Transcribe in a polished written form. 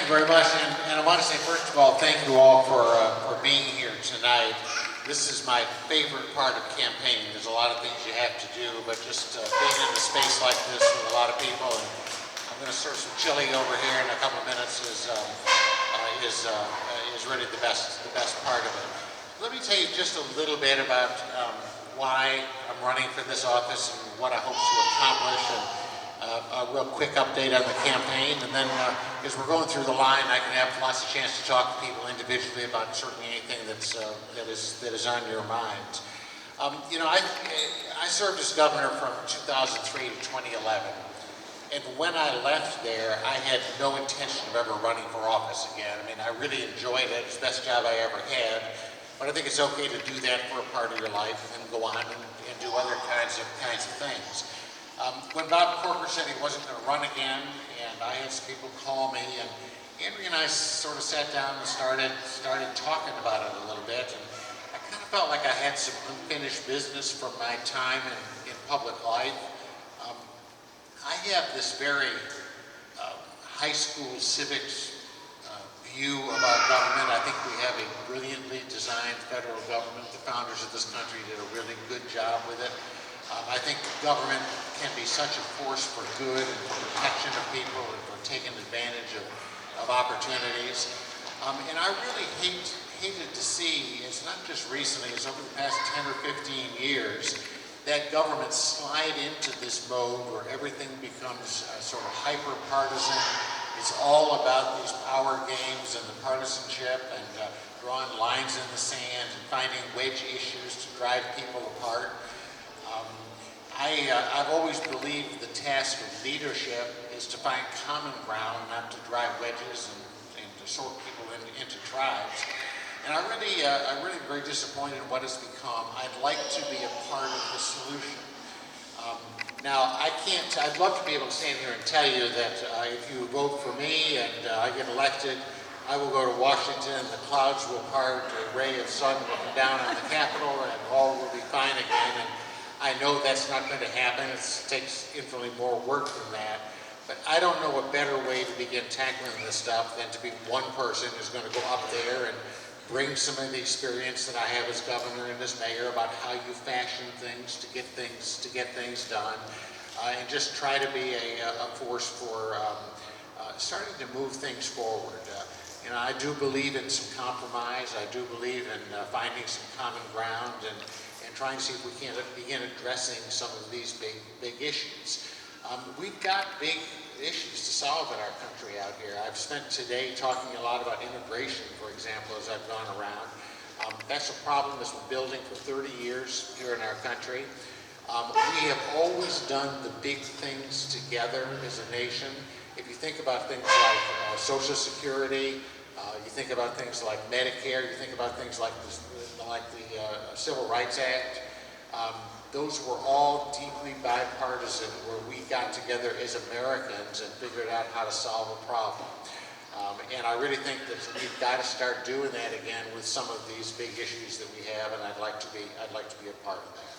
you very much, and I want to say first of all, thank you all for being here tonight. This is my favorite part of campaigning. There's a lot of things you have to do, but just being in a space like this with a lot of people, and I'm going to serve some chili over here in a couple of minutes is really the best part of it. Let me tell you just a little bit about why I'm running for this office and what I hope to accomplish, and a real quick update on the campaign, and then as we're going through the line, I can have lots of chance to talk to people individually about certainly anything that is on your minds. You know, I served as governor from 2003 to 2011, and when I left there, I had no intention of ever running for office again. I mean, I really enjoyed it. It's the best job I ever had, but I think it's okay to do that for a part of your life and then go on and do other kinds of things. When Bob Corker said he wasn't going to run again, and I had some people call me, and Andrea and I sort of sat down and started talking about it a little bit, and I kind of felt like I had some unfinished business from my time in public life. I have this very high school civics view of our government. I think we have a brilliantly designed federal government. The founders of this country did a really good job with it. I think government can be such a force for good and for protection of people and for taking advantage of opportunities. And I really hated to see, it's not just recently, it's over the past 10 or 15 years, that government slide into this mode where everything becomes sort of hyper-partisan. It's all about these power games and the partisanship and drawing lines in the sand and finding wedge issues to drive people apart. I've always believed the task of leadership is to find common ground, not to drive wedges and to sort people into tribes. And I'm really very disappointed in what has become. I'd like to be a part of the solution. Now, I'd love to be able to stand here and tell you that if you vote for me and I get elected, I will go to Washington, the clouds will part, a ray of sun will come down on the Capitol, and all will be fine again. And I know that's not going to happen. It takes infinitely more work than that. But I don't know a better way to begin tackling this stuff than to be one person who's going to go up there and bring some of the experience that I have as governor and as mayor about how you fashion things to get things done, and just try to be a force for starting to move things forward. You know, I do believe in some compromise. I do believe in finding some common ground and trying to see if we can begin addressing some of these big issues. We've got big issues to solve in our country out here. I've spent today talking a lot about immigration, for example, as I've gone around. That's a problem that's been building for 30 years here in our country. We have always done the big things together as a nation. If you think about things like Social Security, you think about things like Medicare, you think about things like the Civil Rights Act, those were all deeply bipartisan, where we got together as Americans and figured out how to solve a problem. And I really think that we've got to start doing that again with some of these big issues that we have, and I'd like to be a part of that.